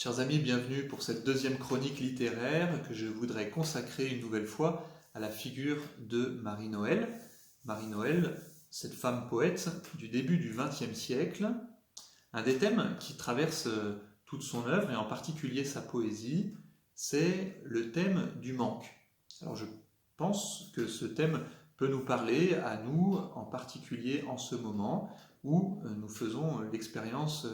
Chers amis, bienvenue pour cette deuxième chronique littéraire que je voudrais consacrer une nouvelle fois à la figure de Marie-Noël. Marie-Noël, cette femme poète du début du XXe siècle, un des thèmes qui traverse toute son œuvre et en particulier sa poésie, c'est le thème du manque. Alors je pense que ce thème peut nous parler à nous, en particulier en ce moment où nous faisons l'expérience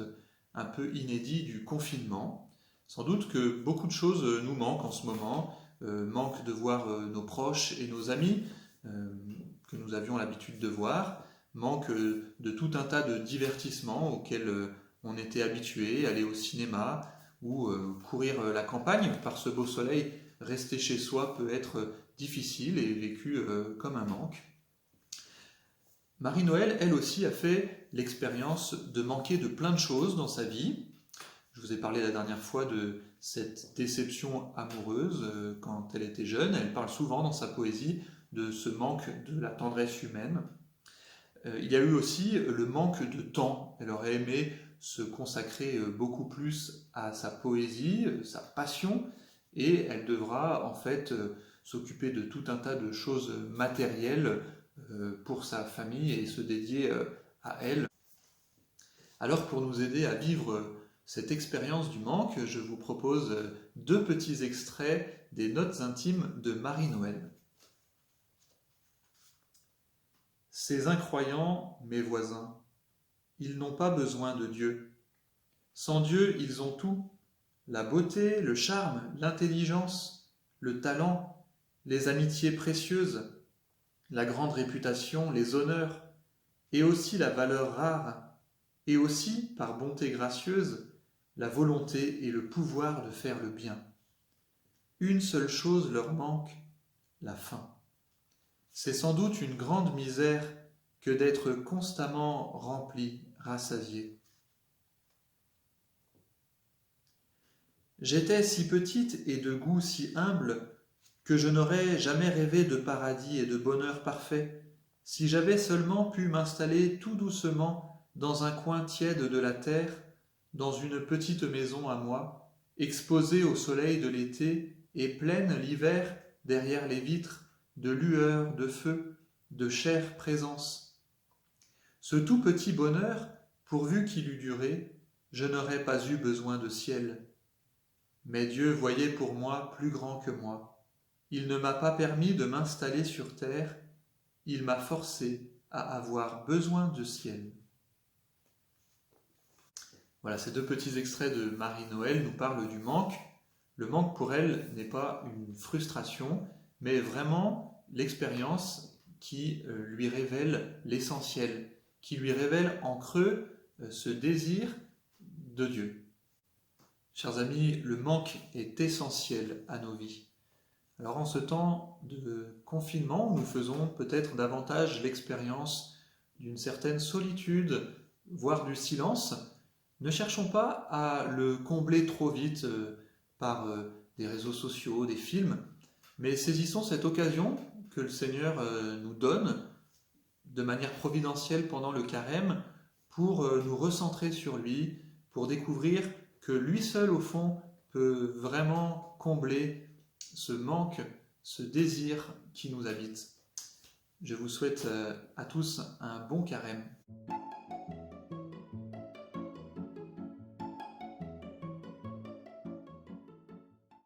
un peu inédite du confinement. Sans doute que beaucoup de choses nous manquent en ce moment, manque de voir nos proches et nos amis que nous avions l'habitude de voir, manque de tout un tas de divertissements auxquels on était habitué, aller au cinéma ou courir la campagne par ce beau soleil. Rester chez soi peut être difficile et vécu comme un manque. Marie-Noël, elle aussi, a fait l'expérience de manquer de plein de choses dans sa vie. Je vous ai parlé la dernière fois de cette déception amoureuse quand elle était jeune. Elle parle souvent dans sa poésie de ce manque de la tendresse humaine. Il y a eu aussi le manque de temps. Elle aurait aimé se consacrer beaucoup plus à sa poésie, sa passion, et elle devra en fait s'occuper de tout un tas de choses matérielles pour sa famille et se dédier à elle. Alors pour nous aider à vivre cette expérience du manque, je vous propose deux petits extraits des notes intimes de Marie-Noël. Ces incroyants, mes voisins, ils n'ont pas besoin de Dieu. Sans Dieu, ils ont tout, la beauté, le charme, l'intelligence, le talent, les amitiés précieuses, la grande réputation, les honneurs, et aussi la valeur rare, et aussi, par bonté gracieuse, la volonté et le pouvoir de faire le bien. Une seule chose leur manque, la faim. C'est sans doute une grande misère que d'être constamment rempli, rassasié. J'étais si petite et de goût si humble que je n'aurais jamais rêvé de paradis et de bonheur parfait si j'avais seulement pu m'installer tout doucement dans un coin tiède de la terre, dans une petite maison à moi, exposée au soleil de l'été et pleine l'hiver derrière les vitres de lueurs, de feu, de chère présence. Ce tout petit bonheur, pourvu qu'il eût duré, je n'aurais pas eu besoin de ciel. Mais Dieu voyait pour moi plus grand que moi. Il ne m'a pas permis de m'installer sur terre, il m'a forcé à avoir besoin de ciel. Voilà, ces deux petits extraits de Marie-Noël nous parlent du manque. Le manque pour elle n'est pas une frustration, mais vraiment l'expérience qui lui révèle l'essentiel, qui lui révèle en creux ce désir de Dieu. Chers amis, le manque est essentiel à nos vies. Alors en ce temps de confinement, où nous faisons peut-être davantage l'expérience d'une certaine solitude, voire du silence, ne cherchons pas à le combler trop vite par des réseaux sociaux, des films, mais saisissons cette occasion que le Seigneur nous donne de manière providentielle pendant le carême pour nous recentrer sur lui, pour découvrir que lui seul, au fond, peut vraiment combler ce manque, ce désir qui nous habite. Je vous souhaite à tous un bon carême.